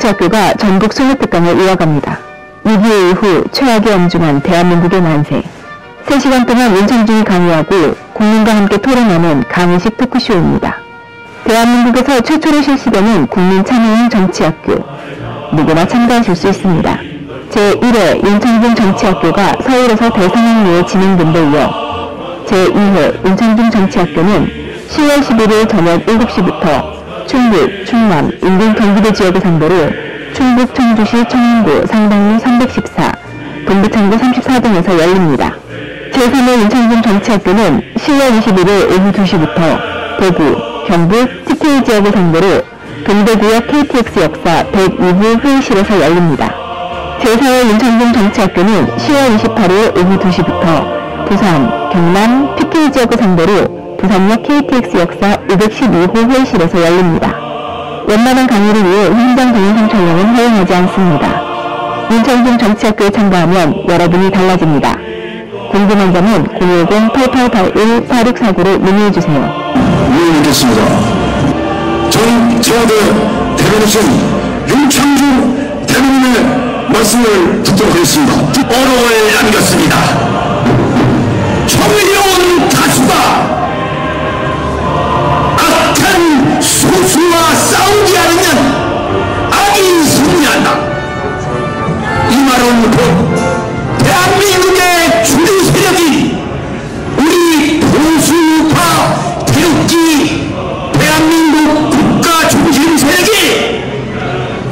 정치학교가 전국 솔로특강을 이어갑니다. 6.25 이후 최악의 엄중한 대한민국의 만세. 3시간 동안 윤창중이 강의하고 국민과 함께 토론하는 강의식 토크쇼입니다. 대한민국에서 최초로 실시되는 국민참여형 정치학교. 누구나 참가하실 수 있습니다. 제1회 윤창중 정치학교가 서울에서 대성황리에 진행된 데 이어 제2회 윤창중 정치학교는 10월 11일 저녁 7시부터 충북, 충남, 인근 경기도 지역을 상대로 충북 청주시 청운구 상당리 314, 동부창고 34등에서 열립니다. 제3회 윤창중 정치학교는 10월 21일 오후 2시부터 대구, 경북, TK 지역을 상대로 동대구역 KTX 역사 102부 회의실에서 열립니다. 제4회 윤창중 정치학교는 10월 28일 오후 2시부터 부산, 경남, PK 지역을 상대로 부산역 KTX 역사 512호 회의실에서 열립니다. 웬만한 강의를 위해 현장 동영상 촬영은 허용하지 않습니다. 윤창중 정치학교에 참가하면 여러분이 달라집니다. 궁금한 점은 010-8881-8649로 문의해주세요. 문의하겠습니다. 전 청와대 대변인실 윤창중 대변인의 말씀을 듣도록 하겠습니다. 어록을 남겼습니다. 정의로운 다수가 악한 소수와 싸우지 않으면 악이 승리한다. 이 말은 곧 대한민국의 주류 세력이 우리 보수파 태극기 대한민국 국가 중심 세력이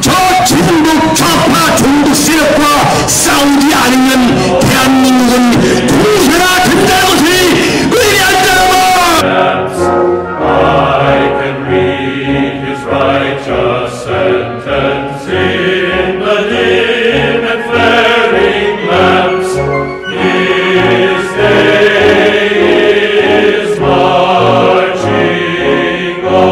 저 전북 좌파 종북 세력과 싸우지 않으면 대한민국은 공세가 된다는 것을 의미한다는 것. Righteous sentence in the dim and flaring lamps. His day is marching on.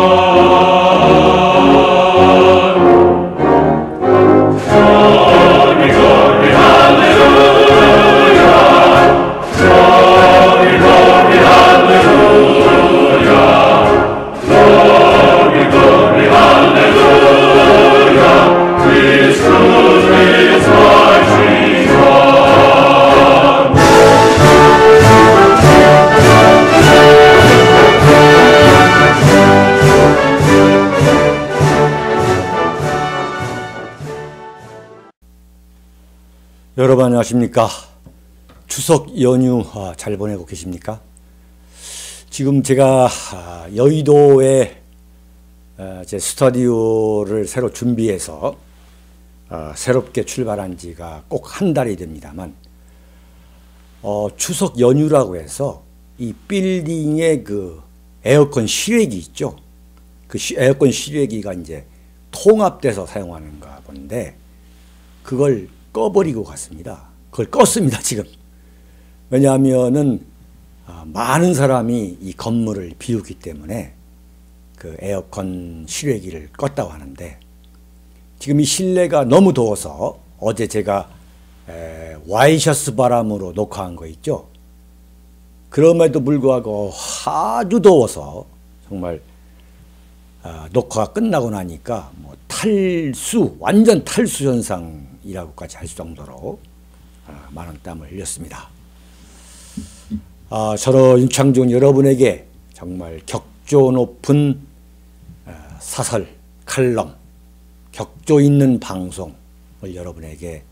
Glory, glory, hallelujah. Glory, glory, hallelujah. Glory, glory, hallelujah. His truth is marching on. 여러분 안녕하십니까? 추석 연휴 잘 보내고 계십니까? 지금 제가 여의도에 제 스튜디오를 새로 준비해서 새롭게 출발한 지가 꼭 한 달이 됩니다만 추석 연휴라고 해서 이 빌딩의 그 에어컨 실외기 있죠. 그 에어컨 실외기가 이제 통합돼서 사용하는가 본데 그걸 꺼버리고 갔습니다. 그걸 껐습니다 지금. 왜냐하면은 많은 사람이 이 건물을 비우기 때문에 그 에어컨 실외기를 껐다고 하는데 지금 이 실내가 너무 더워서 어제 제가 와이셔츠 바람으로 녹화한 거 있죠. 그럼에도 불구하고 아주 더워서 정말 녹화가 끝나고 나니까 뭐 탈수, 완전 탈수 현상이라고까지 할 정도로 많은 땀을 흘렸습니다. 저로 윤창중 여러분에게 정말 격조 높은 사설, 칼럼, 격조 있는 방송을 여러분에게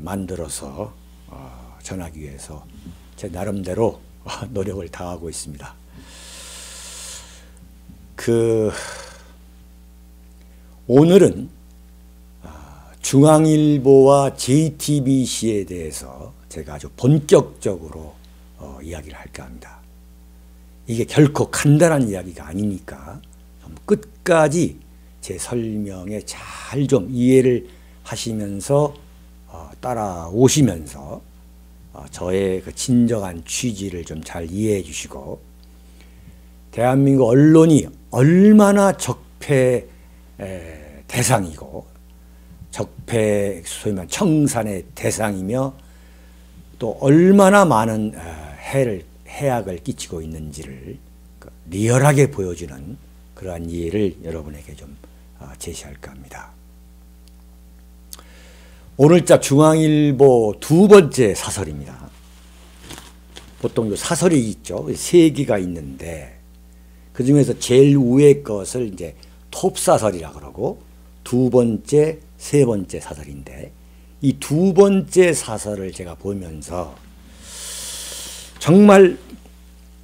만들어서 전하기 위해서 제 나름대로 노력을 다하고 있습니다. 오늘은 중앙일보와 JTBC에 대해서 제가 아주 본격적으로 이야기를 할까 합니다. 이게 결코 간단한 이야기가 아니니까 좀 끝까지 제 설명에 잘 좀 이해를 하시면서 따라오시면서 저의 그 진정한 취지를 좀 잘 이해해 주시고 대한민국 언론이 얼마나 적폐 대상이고 적폐 소위 말하는 청산의 대상이며 또 얼마나 많은 해악을 끼치고 있는지를 리얼하게 보여주는 그러한 이해를 여러분에게 좀 제시할까 합니다. 오늘자 중앙일보 두 번째 사설입니다. 보통 사설이 있죠. 세 개가 있는데 그 중에서 제일 위에 것을 이제 톱사설이라 그러고 두 번째, 세 번째 사설인데 이 두 번째 사설을 제가 보면서 정말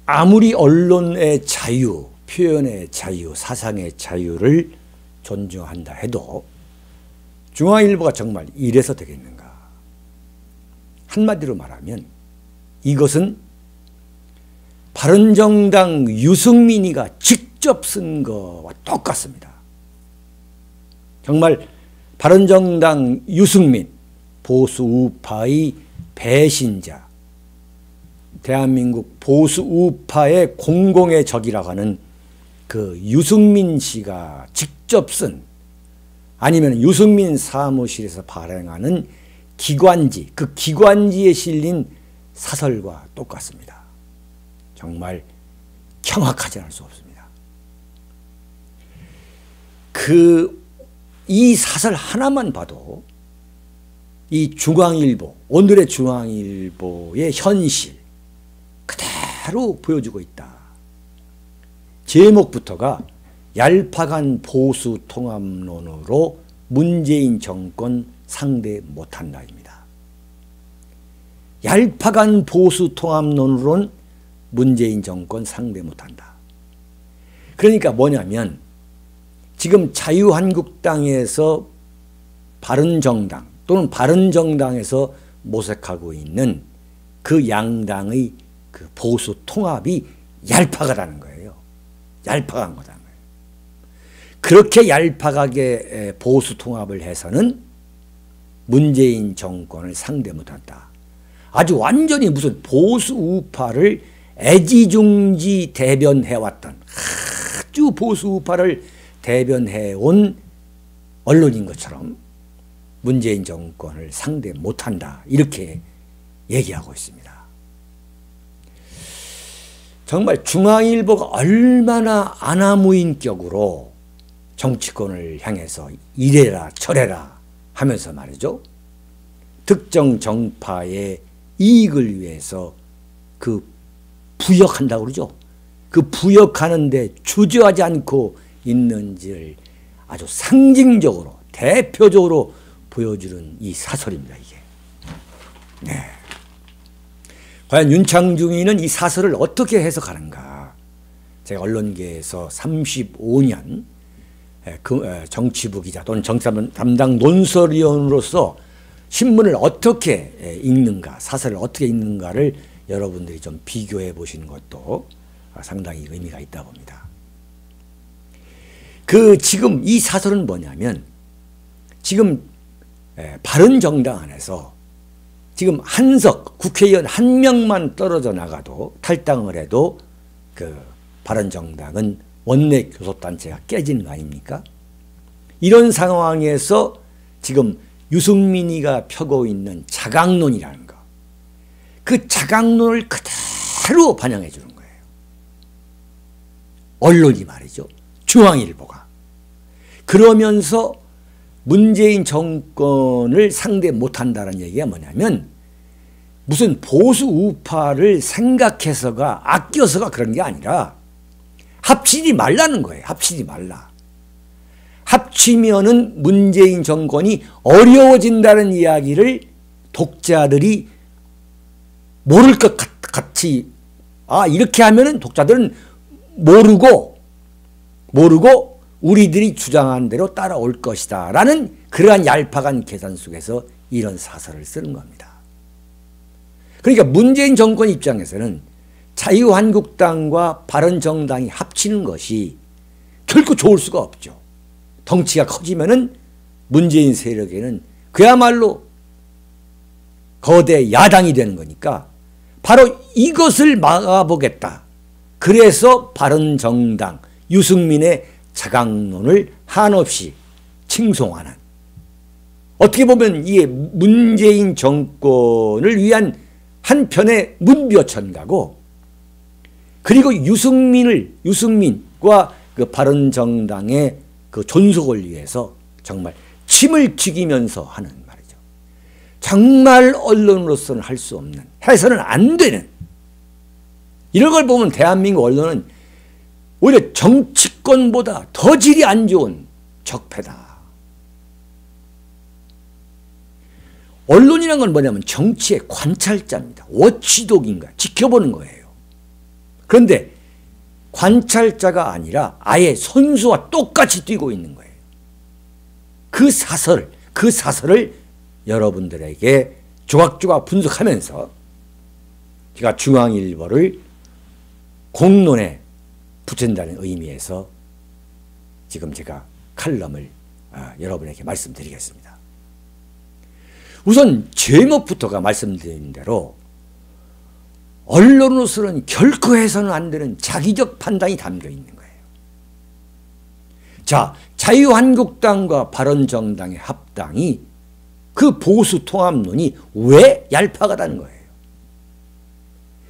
아무리 언론의 자유, 표현의 자유, 사상의 자유를 존중한다 해도 중앙일보가 정말 이래서 되겠는가? 한마디로 말하면 이것은 바른정당 유승민이가 직접 쓴 거와 똑같습니다. 정말 바른정당 유승민, 보수 우파의 배신자, 대한민국 보수 우파의 공공의 적이라고 하는 그 유승민 씨가 직접 쓴, 아니면 유승민 사무실에서 발행하는 기관지, 그 기관지에 실린 사설과 똑같습니다. 정말 경악하지 않을 수 없습니다. 이 사설 하나만 봐도 이 중앙일보, 오늘의 중앙일보의 현실 그대로 보여주고 있다. 제목부터가 얄팍한 보수 통합론으로 문재인 정권 상대 못한다입니다. 얄팍한 보수 통합론으로는 문재인 정권 상대 못한다. 그러니까 뭐냐면 지금 자유한국당에서 바른정당 또는 바른정당에서 모색하고 있는 그 양당의 그 보수 통합이 얄팍하다는 거예요. 얄팍한 거다. 그렇게 얄팍하게 보수 통합을 해서는 문재인 정권을 상대 못한다. 아주 완전히 무슨 보수 우파를 애지중지 대변해왔던, 아주 보수 우파를 대변해온 언론인 것처럼 문재인 정권을 상대 못한다. 이렇게 얘기하고 있습니다. 정말 중앙일보가 얼마나 아나무인격으로 정치권을 향해서 이래라 저래라 하면서 말이죠. 특정 정파의 이익을 위해서 그 부역한다고 그러죠. 그 부역하는데 주저하지 않고 있는지를 아주 상징적으로 대표적으로 보여주는 이 사설입니다. 이게. 네. 과연 윤창중이는 이 사설을 어떻게 해석하는가. 제가 언론계에서 35년 정치부 기자 또는 정치 담당 논설위원으로서 신문을 어떻게 읽는가, 사설을 어떻게 읽는가를 여러분들이 좀 비교해 보시는 것도 상당히 의미가 있다 봅니다. 지금 이 사설은 뭐냐면 지금 바른정당 안에서 지금 한석 국회의원 한 명만 떨어져 나가도 탈당을 해도 그 바른정당은 원내 교섭단체가 깨지는 거 아닙니까? 이런 상황에서 지금 유승민이가 펴고 있는 자강론이라는 거, 그 자강론을 그대로 반영해 주는 거예요. 언론이 말이죠. 중앙일보가. 그러면서 문재인 정권을 상대 못한다는 얘기가 뭐냐면 무슨 보수 우파를 생각해서가 아껴서가 그런 게 아니라 합치지 말라는 거예요. 합치지 말라. 합치면은 문재인 정권이 어려워진다는 이야기를 독자들이 모를 것 같이, 이렇게 하면은 독자들은 모르고 우리들이 주장한 대로 따라올 것이다 라는 그러한 얄팍한 계산 속에서 이런 사설을 쓰는 겁니다. 그러니까 문재인 정권 입장에서는 자유한국당과 바른정당이 합치는 것이 결코 좋을 수가 없죠. 덩치가 커지면은 문재인 세력에는 그야말로 거대 야당이 되는 거니까 바로 이것을 막아보겠다. 그래서 바른정당 유승민의 자강론을 한없이 칭송하는, 어떻게 보면 이게 문재인 정권을 위한 한편의 문벼천가고, 그리고 유승민과 그 바른정당의 그 존속을 위해서 정말 침을 튀기면서 하는 말이죠. 정말 언론으로서는 할 수 없는, 해서는 안 되는, 이런 걸 보면 대한민국 언론은 오히려 정치권보다 더 질이 안 좋은 적폐다. 언론이란 건 뭐냐면 정치의 관찰자입니다. 워치독인가, 지켜보는 거예요. 그런데 관찰자가 아니라 아예 선수와 똑같이 뛰고 있는 거예요. 그 사설을 여러분들에게 조각조각 분석하면서 제가 중앙일보를 공론에 붙인다는 의미에서 지금 제가 칼럼을 여러분에게 말씀드리겠습니다. 우선 제목부터가 말씀드린 대로 언론으로서는 결코 해서는 안 되는 자기적 판단이 담겨 있는 거예요. 자, 자유한국당과 바른정당의 합당이 그 보수 통합론이 왜 얄팍하다는 거예요.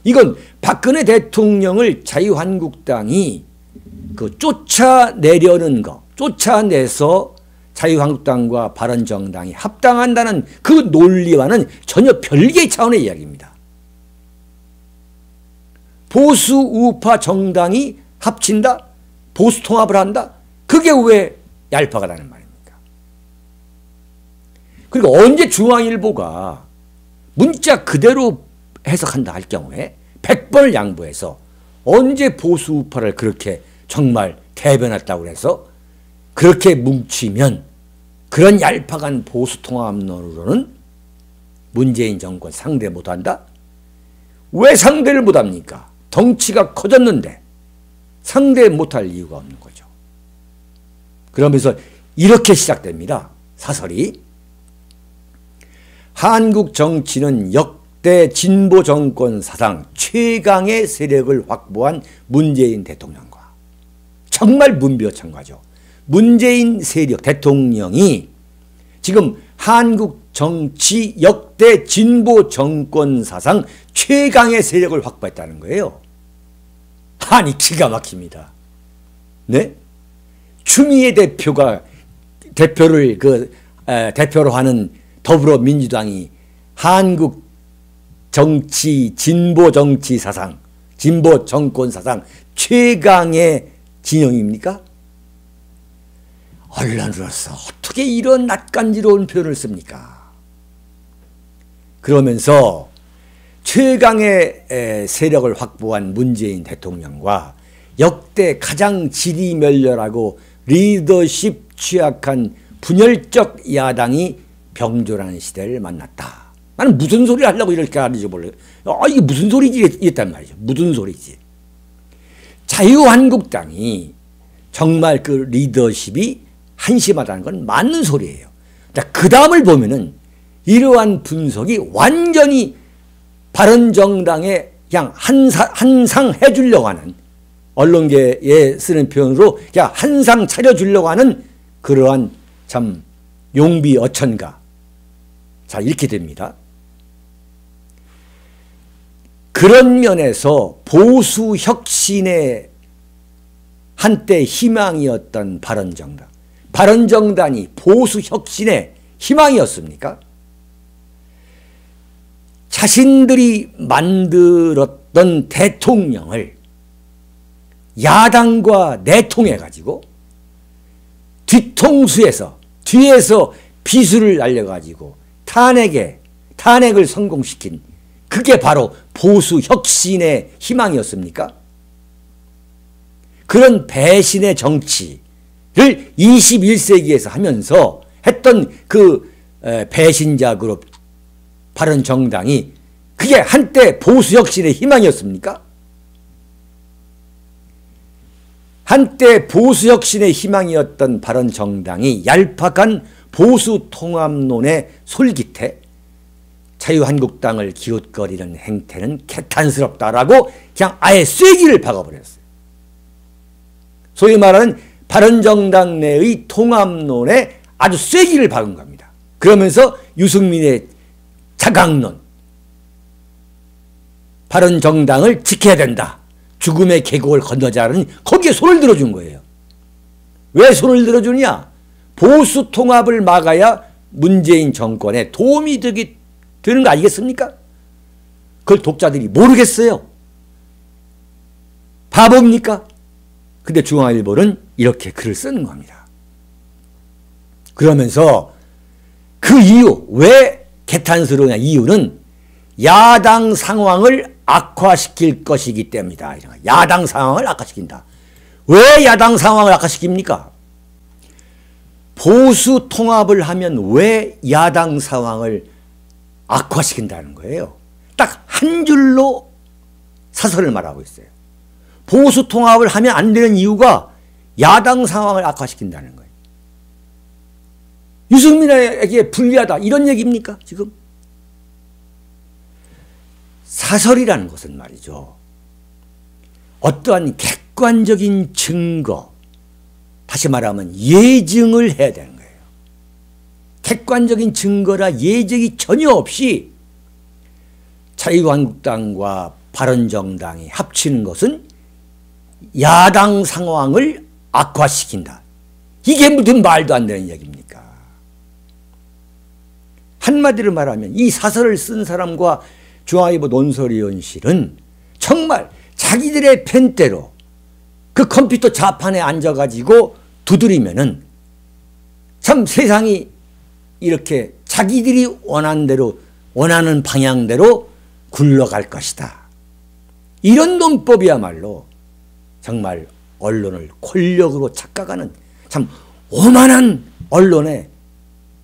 이건 박근혜 대통령을 자유한국당이 쫓아내려는 거, 쫓아내서 자유한국당과 바른정당이 합당한다는 그 논리와는 전혀 별개의 차원의 이야기입니다. 보수 우파 정당이 합친다? 보수 통합을 한다? 그게 왜 얄팍하다는 말입니까? 그리고 언제 중앙일보가 문자 그대로 해석한다 할 경우에 100번을 양보해서 언제 보수 우파를 그렇게 정말 대변했다고 해서 그렇게 뭉치면 그런 얄팍한 보수 통합론으로는 문재인 정권 상대 못한다? 왜 상대를 못합니까? 덩치가 커졌는데 상대 못할 이유가 없는 거죠. 그러면서 이렇게 시작됩니다. 사설이. 한국 정치는 역대 진보 정권 사상 최강의 세력을 확보한 문재인 대통령과, 정말 문비어천가죠. 문재인 세력 대통령이 지금 한국 정치 역대 진보 정권 사상 최강의 세력을 확보했다는 거예요. 아니, 기가 막힙니다. 네? 추미애 대표를 대표로 하는 더불어민주당이 한국 정치 진보 정치 사상, 진보 정권 사상 최강의 진영입니까? 언론으로서 어떻게 이런 낯간지러운 표현을 씁니까? 그러면서 최강의 세력을 확보한 문재인 대통령과 역대 가장 지리멸렬하고 리더십 취약한 분열적 야당이 병존하는 시대를 만났다. 나는 무슨 소리를 하려고 이렇게 하는지 몰라요. 이게 무슨 소리지 이랬단 말이죠. 무슨 소리지. 자유한국당이 정말 그 리더십이 한심하다는 건 맞는 소리예요. 그 다음을 보면은 이러한 분석이 완전히 바른정당에 그냥 한상 해주려고 하는, 언론계에 쓰는 표현으로 그냥 한상 차려주려고 하는 그러한 참 용비어천가. 자, 이렇게 됩니다. 그런 면에서 보수 혁신의 한때 희망이었던 바른정당, 바른정당이 보수 혁신의 희망이었습니까? 자신들이 만들었던 대통령을 야당과 내통해가지고 뒤에서 비수를 날려가지고 탄핵을 성공시킨, 그게 바로 보수 혁신의 희망이었습니까? 그런 배신의 정치를 21세기에서 하면서 했던 그 배신자 그룹 바른정당이 그게 한때 보수 혁신의 희망이었습니까? 한때 보수 혁신의 희망이었던 바른정당이 얄팍한 보수 통합론의 솔깃해 자유한국당을 기웃거리는 행태는 개탄스럽다라고 그냥 아예 쐐기를 박아버렸어요. 소위 말하는 바른정당 내의 통합론에 아주 쐐기를 박은 겁니다. 그러면서 유승민의 자강론, 바른정당을 지켜야 된다, 죽음의 계곡을 건너자는 거기에 손을 들어준 거예요. 왜 손을 들어주냐? 보수 통합을 막아야 문재인 정권에 도움이 되는 거 아니겠습니까? 그걸 독자들이 모르겠어요. 바보입니까? 근데 중앙일보는 이렇게 글을 쓰는 겁니다. 그러면서 그 이유, 왜 개탄스러우냐 이유는 야당 상황을 악화시킬 것이기 때문이다. 야당 상황을 악화시킨다. 왜 야당 상황을 악화시킵니까? 보수 통합을 하면 왜 야당 상황을 악화시킨다는 거예요. 딱 한 줄로 사설을 말하고 있어요. 보수 통합을 하면 안 되는 이유가 야당 상황을 악화시킨다는 거예요. 유승민에게 불리하다 이런 얘기입니까 지금? 사설이라는 것은 말이죠. 어떠한 객관적인 증거, 다시 말하면 예증을 해야 되는 거예요. 객관적인 증거라 예증이 전혀 없이 자유한국당과 바른정당이 합치는 것은 야당 상황을 악화시킨다. 이게 무슨 말도 안 되는 얘기입니까? 한마디로 말하면 이 사설을 쓴 사람과 중앙일보 논설위원실은 정말 자기들의 펜대로 그 컴퓨터 좌판에 앉아가지고 두드리면은 참 세상이 이렇게 자기들이 원하는 대로, 원하는 방향대로 굴러갈 것이다. 이런 논법이야말로 정말 언론을 권력으로 착각하는 참 오만한 언론의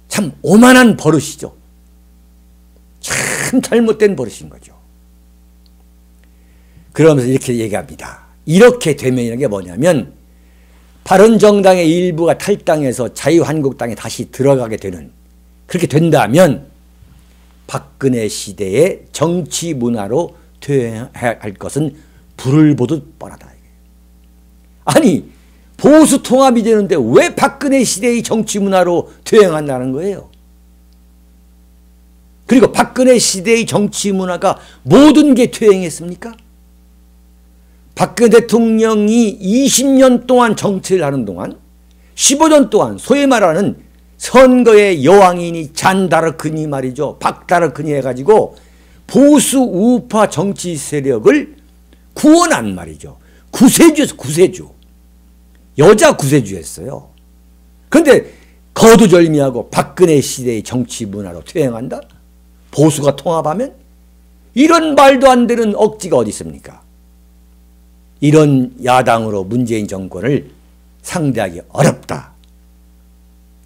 참 오만한 버릇이죠. 참 잘못된 버릇인 거죠. 그러면서 이렇게 얘기합니다. 이렇게 되면 이게 뭐냐면 바른정당의 일부가 탈당해서 자유한국당에 다시 들어가게 되는, 그렇게 된다면 박근혜 시대의 정치 문화로 퇴행할 것은 불을 보듯 뻔하다. 아니 보수 통합이 되는데 왜 박근혜 시대의 정치 문화로 퇴행한다는 거예요? 그리고 박근혜 시대의 정치 문화가 모든 게 퇴행했습니까? 박근혜 대통령이 20년 동안 정치를 하는 동안 15년 동안 소위 말하는 선거의 여왕이니 잔다르크니 말이죠. 박다르크니 해가지고 보수 우파 정치 세력을 구원한 말이죠. 구세주에서 구세주. 여자 구세주였어요. 그런데 거두절미하고 박근혜 시대의 정치 문화로 퇴행한다? 보수가 통합하면? 이런 말도 안 되는 억지가 어디 있습니까? 이런 야당으로 문재인 정권을 상대하기 어렵다.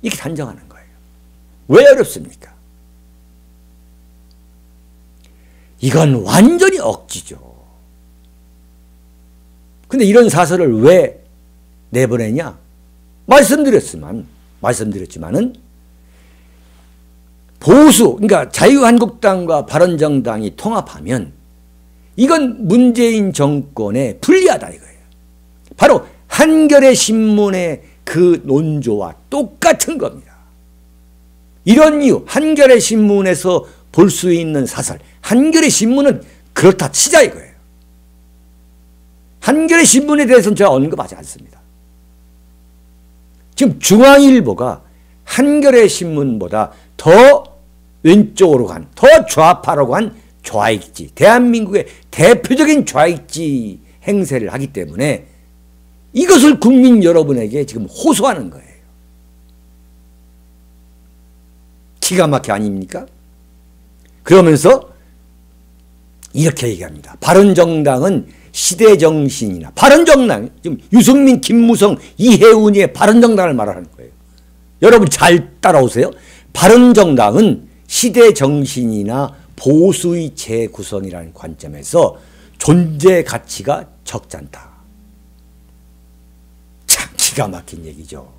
이렇게 단정하는 거예요. 왜 어렵습니까? 이건 완전히 억지죠. 근데 이런 사설을 왜 내보내냐? 말씀드렸지만은 보수, 그러니까 자유한국당과 바른정당이 통합하면 이건 문재인 정권에 불리하다 이거예요. 바로 한겨레 신문의 그 논조와 똑같은 겁니다. 이런 이유, 한겨레 신문에서 볼 수 있는 사설, 한겨레 신문은 그렇다 치자 이거예요. 한겨레 신문에 대해서는 제가 언급하지 않습니다. 지금 중앙일보가 한겨레 신문보다 더 왼쪽으로 간, 더 좌파로 간 좌익지, 대한민국의 대표적인 좌익지 행세를 하기 때문에 이것을 국민 여러분에게 지금 호소하는 거예요. 기가 막혀 아닙니까? 그러면서 이렇게 얘기합니다. 바른정당은 시대정신이나, 바른정당, 지금 유승민, 김무성, 이해운이의 바른정당을 말하는 거예요. 여러분 잘 따라오세요. 바른정당은 시대정신이나 보수의 재구성이라는 관점에서 존재 가치가 적잖다. 참 기가 막힌 얘기죠.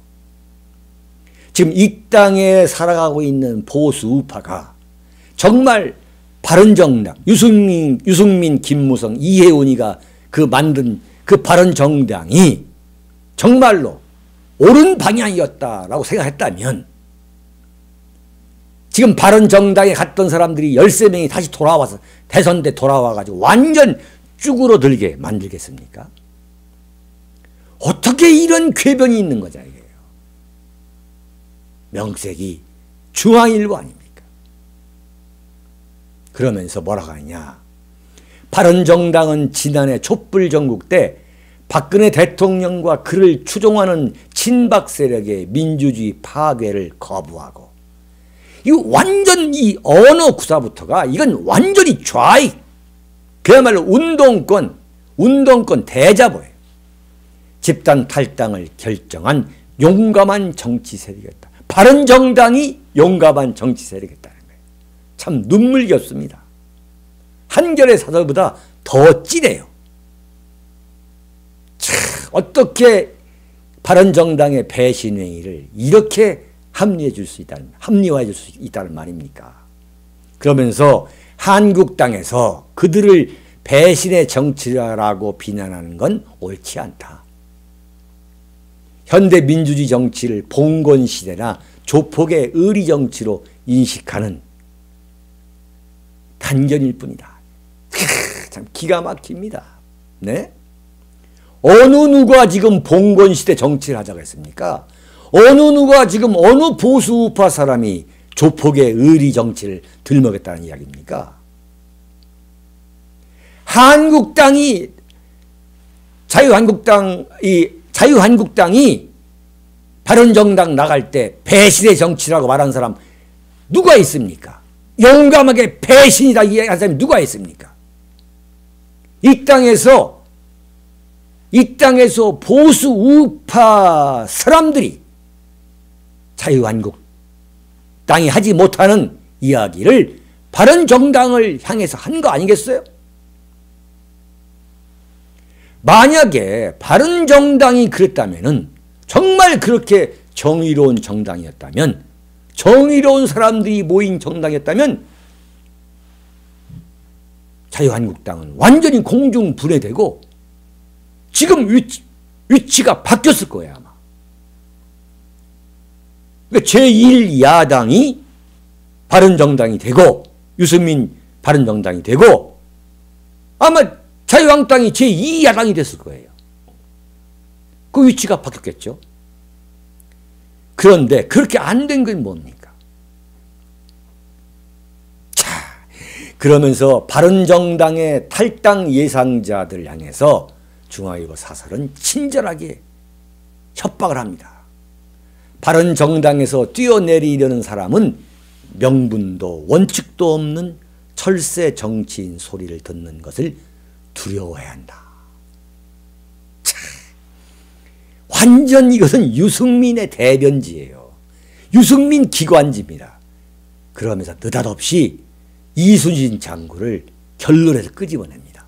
지금 이 땅에 살아가고 있는 보수 우파가 정말 바른정당, 유승민, 김무성, 이해운이가 만든 그 바른정당이 정말로 옳은 방향이었다라고 생각했다면 지금 바른정당에 갔던 사람들이 13명이 다시 돌아와서 대선 때 돌아와가지고 완전 쭈그러들게 만들겠습니까? 어떻게 이런 궤변이 있는 거냐 이게요. 명색이 중앙일보 아닙니까? 그러면서 뭐라고 하냐. 바른정당은 지난해 촛불 전국 때 박근혜 대통령과 그를 추종하는 친박 세력의 민주주의 파괴를 거부하고, 이거 완전 이 언어 구사부터가 이건 완전히 좌익, 그야말로 운동권 대자보예요. 집단 탈당을 결정한 용감한 정치 세력이었다. 바른정당이 용감한 정치 세력이었다는 거예요. 참 눈물겹습니다. 한겨레 사설보다 더 찌네요. 참 어떻게 바른정당의 배신행위를 이렇게 합리화해 줄 수 있다는 말입니까? 그러면서 한국당에서 그들을 배신의 정치라고 비난하는 건 옳지 않다. 현대 민주주의 정치를 봉건시대나 조폭의 의리 정치로 인식하는 단견일 뿐이다. 참 기가 막힙니다. 네? 어느 누가 지금 봉건시대 정치를 하자고 했습니까? 어느 누가 지금 어느 보수우파 사람이 조폭의 의리 정치를 들먹였다는 이야기입니까? 한국당이 자유한국당이 바른정당 나갈 때 배신의 정치라고 말한 사람 누가 있습니까? 용감하게 배신이다 이야기한 사람이 누가 있습니까? 이 땅에서 보수 우파 사람들이 자유한국당이 하지 못하는 이야기를 바른정당을 향해서 한 거 아니겠어요? 만약에 바른정당이 그랬다면은, 정말 그렇게 정의로운 정당이었다면, 정의로운 사람들이 모인 정당이었다면 자유한국당은 완전히 공중분해되고 지금 위치가 바뀌었을 거예요 아마. 그러니까 제1야당이 바른정당이 되고 유승민 바른정당이 되고 아마 자유한국당이 제2야당이 됐을 거예요. 그 위치가 바뀌었겠죠. 그런데 그렇게 안 된 건 뭡니까? 자, 그러면서 바른정당의 탈당 예상자들 향해서 중앙일보 사설은 친절하게 협박을 합니다. 바른정당에서 뛰어내리려는 사람은 명분도 원칙도 없는 철새 정치인 소리를 듣는 것을 두려워해야 한다. 참, 완전 이것은 유승민의 대변지예요. 유승민 기관지입니다. 그러면서 느닷없이 이순신 장군을 결론에서 끄집어냅니다.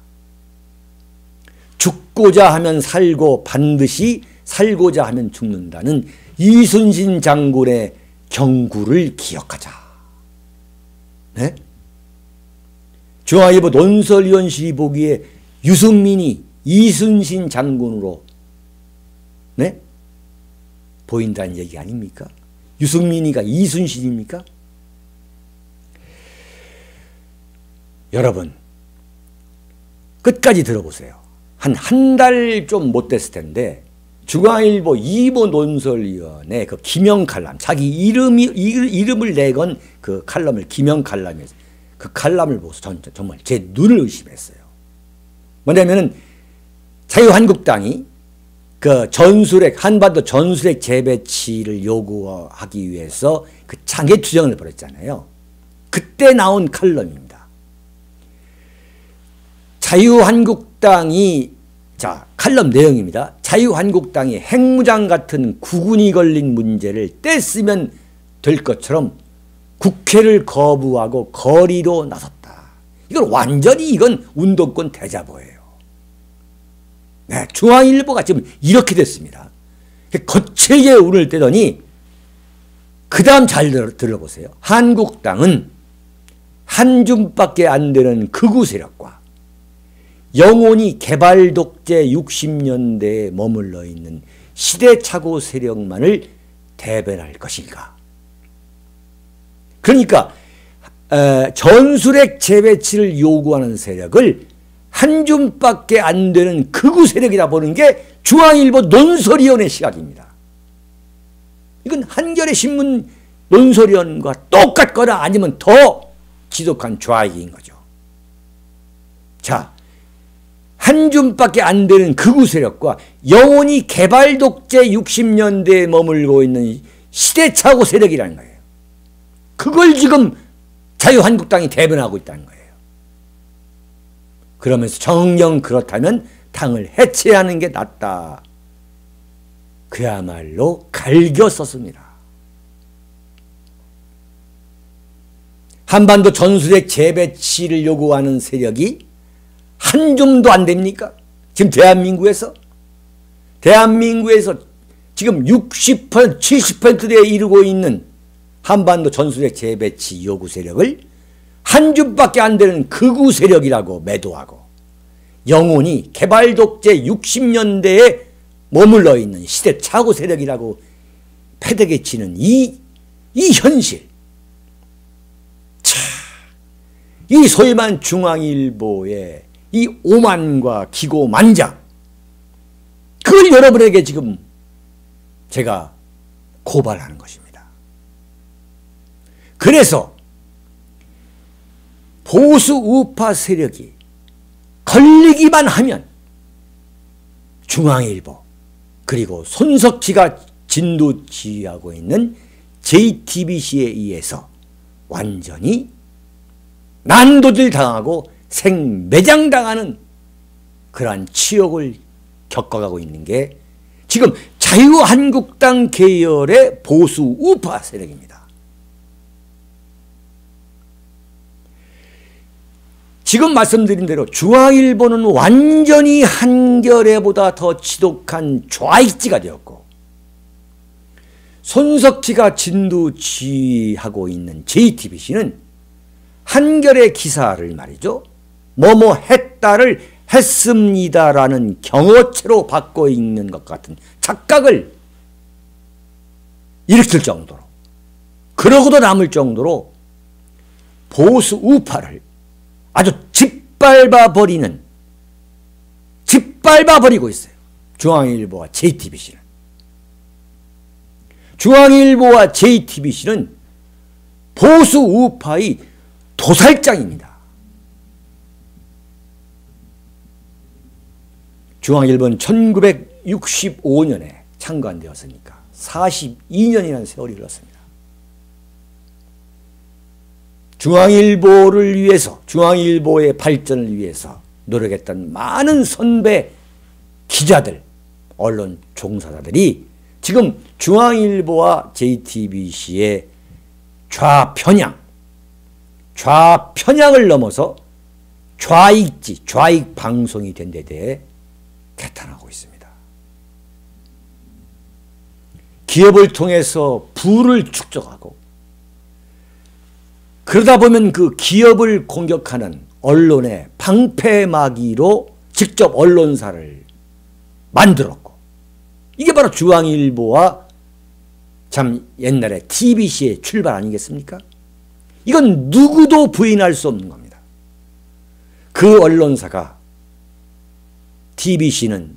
죽고자 하면 살고 반드시 살고자 하면 죽는다는 이순신 장군의 경구를 기억하자. 네? 중앙일보 논설위원실이 보기에 유승민이 이순신 장군으로 네? 보인다는 얘기 아닙니까? 유승민이가 이순신입니까? 여러분 끝까지 들어보세요. 한 달 좀 못 됐을 텐데 중앙일보 2부 논설위원회 그 김영 칼럼, 자기 이름을 내건 그 칼럼을 김영 칼럼에서 그 칼럼을 보고서 전 정말 제 눈을 의심했어요. 뭐냐면은 자유한국당이 그 한반도 전술핵 재배치를 요구하기 위해서 그 장애투쟁을 벌였잖아요. 그때 나온 칼럼입니다. 자유한국당이 자 칼럼 내용입니다. 자유한국당이 핵무장 같은 구군이 걸린 문제를 떼쓰면 될 것처럼 국회를 거부하고 거리로 나섰다. 이건 완전히 이건 운동권 대자보예요. 네, 중앙일보가 지금 이렇게 됐습니다. 거칠게 운을 떼더니 그 다음 잘 들어보세요. 한국당은 한 줌밖에 안 되는 극우 세력과 영원히 개발 독재 60년대에 머물러 있는 시대착오 세력만을 대변할 것인가. 그러니까 전술핵 재배치를 요구하는 세력을 한 줌밖에 안 되는 극우 세력이라 보는 게 중앙일보 논설위원회 시각입니다. 이건 한겨레 신문 논설위원과 똑같거나 아니면 더 지독한 좌익인 거죠. 자, 한 줌밖에 안 되는 극우 세력과 영원히 개발 독재 60년대에 머물고 있는 시대착오 세력이라는 거예요. 그걸 지금 자유한국당이 대변하고 있다는 거예요. 그러면서 정녕 그렇다면 당을 해체하는 게 낫다. 그야말로 갈겨 썼습니다. 한반도 전술핵 재배치를 요구하는 세력이 한 줌도 안 됩니까? 지금 대한민국에서 지금 60%, 70%대에 이르고 있는 한반도 전술핵 재배치 요구 세력을 한 줌밖에 안 되는 극우 세력이라고 매도하고 영원히 개발 독재 60년대에 머물러 있는 시대착오 세력이라고 패대기치는 이 현실. 이 소위 말한 중앙일보의 이 오만과 기고만장, 그걸 여러분에게 지금 제가 고발하는 것입니다. 그래서 보수 우파 세력이 걸리기만 하면 중앙일보 그리고 손석희가 진두지휘하고 있는 JTBC에 의해서 완전히 난도질 당하고 생매장당하는 그러한 치욕을 겪어가고 있는 게 지금 자유한국당 계열의 보수 우파 세력입니다. 지금 말씀드린 대로 중앙일보는 완전히 한겨레보다 더 지독한 좌익지가 되었고 손석희가 진두지휘하고 있는 JTBC는 한겨레 기사를 말이죠. 뭐뭐 했다를 했습니다라는 경어체로 바꿔 읽는 것 같은 착각을 일으킬 정도로, 그러고도 남을 정도로 보수 우파를 아주 짓밟아버리고 있어요. 중앙일보와 JTBC는. 중앙일보와 JTBC는 보수 우파의 도살장입니다. 중앙일보는 1965년에 창간되었으니까 42년이라는 세월이 흘렀습니다. 중앙일보를 위해서, 중앙일보의 발전을 위해서 노력했던 많은 선배 기자들, 언론 종사자들이 지금 중앙일보와 JTBC의 좌편향을 넘어서 좌익지, 좌익 방송이 된 데 대해 개탄하고 있습니다. 기업을 통해서 부를 축적하고 그러다 보면 그 기업을 공격하는 언론의 방패막이로 직접 언론사를 만들었고, 이게 바로 중앙일보와 참 옛날에 TBC의 출발 아니겠습니까? 이건 누구도 부인할 수 없는 겁니다. 그 언론사가 TBC는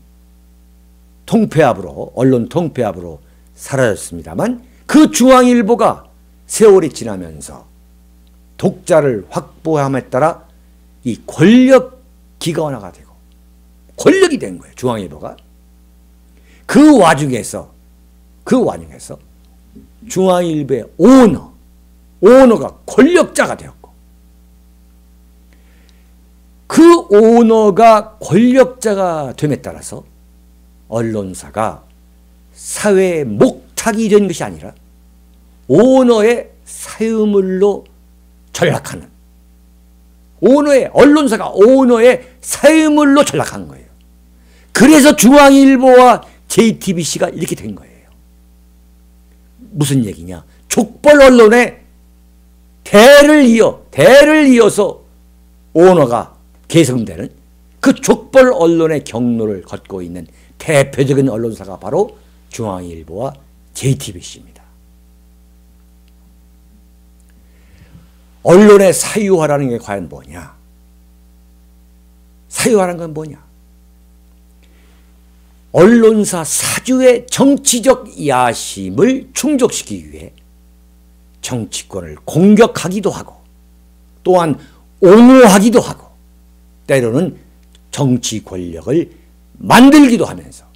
통폐합으로, 언론 통폐합으로 사라졌습니다만 그 중앙일보가 세월이 지나면서 독자를 확보함에 따라 이 권력 기관화가 되고 권력이 된 거예요. 중앙일보가. 그 와중에서 중앙일보의 오너가 권력자가 되었고, 그 오너가 권력자가 됨에 따라서 언론사가 사회의 목탁이 된 것이 아니라 오너의 사유물로 전락하는, 언론사가 오너의 사유물로 전락한 거예요. 그래서 중앙일보와 JTBC가 이렇게 된 거예요. 무슨 얘기냐? 족벌 언론의 대를 이어서 오너가 계승되는 그 족벌 언론의 경로를 걷고 있는 대표적인 언론사가 바로 중앙일보와 JTBC입니다. 언론의 사유화라는 게 과연 뭐냐? 사유화라는 건 뭐냐? 언론사 사주의 정치적 야심을 충족시키기 위해 정치권을 공격하기도 하고 또 또한 옹호하기도 하고 때로는 정치 권력을 만들기도 하면서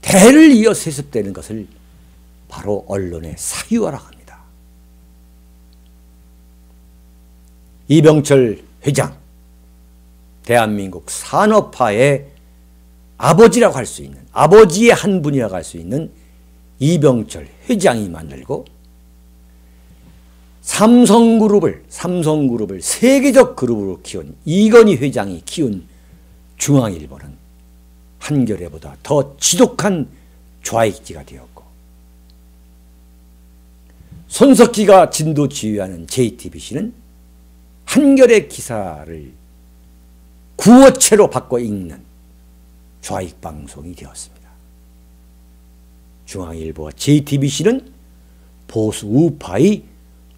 대를 이어 세습되는 것을 바로 언론의 사유화라고 합니다. 이병철 회장, 대한민국 산업화의 아버지라고 할 수 있는, 아버지의 한 분이라고 할 수 있는 이병철 회장이 만들고 삼성그룹을 세계적 그룹으로 키운 이건희 회장이 키운 중앙일보는 한겨레보다 더 지독한 좌익지가 되었고, 손석희가 진도 지휘하는 JTBC는 한겨레 기사를 구어체로 바꿔 읽는 좌익 방송이 되었습니다. 중앙일보와 JTBC는 보수 우파의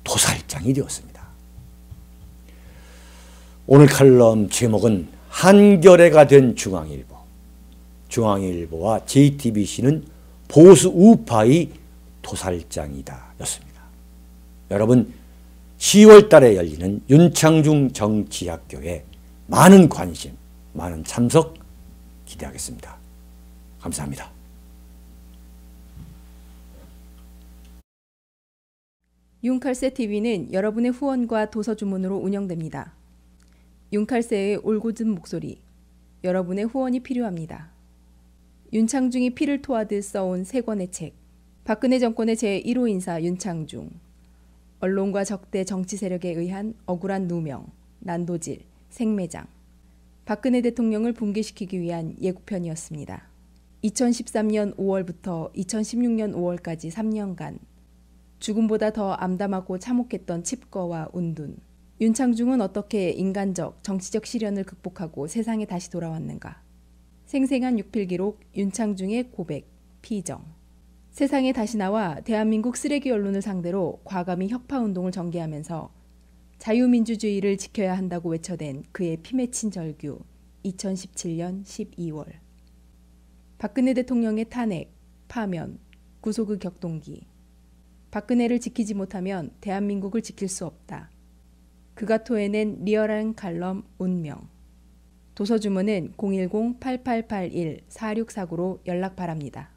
도살장이 되었습니다. 오늘 칼럼 제목은 한겨레가 된 중앙일보, 중앙일보와 JTBC는 보수 우파의 도살장이다 였습니다. 여러분, 10월 달에 열리는 윤창중 정치학교에 많은 관심, 많은 참석 기대하겠습니다. 감사합니다. 윤칼세 TV는 여러분의 후원과 도서 주문으로 운영됩니다. 윤칼세의 올곧은 목소리, 여러분의 후원이 필요합니다. 윤창중이 피를 토하듯 써온 세 권의 책, 박근혜 정권의 제1호 인사 윤창중, 언론과 적대 정치 세력에 의한 억울한 누명, 난도질, 생매장, 박근혜 대통령을 붕괴시키기 위한 예고편이었습니다. 2013년 5월부터 2016년 5월까지 3년간 죽음보다 더 암담하고 참혹했던 칩거와 운둔, 윤창중은 어떻게 인간적, 정치적 시련을 극복하고 세상에 다시 돌아왔는가. 생생한 육필기록, 윤창중의 고백, 피정. 세상에 다시 나와 대한민국 쓰레기 언론을 상대로 과감히 혁파운동을 전개하면서 자유민주주의를 지켜야 한다고 외쳐댄 그의 피 맺힌 절규, 2017년 12월. 박근혜 대통령의 탄핵, 파면, 구속의 격동기. 박근혜를 지키지 못하면 대한민국을 지킬 수 없다. 그가 토해낸 리얼한 칼럼 운명. 도서주문은 010-8881-4649로 연락 바랍니다.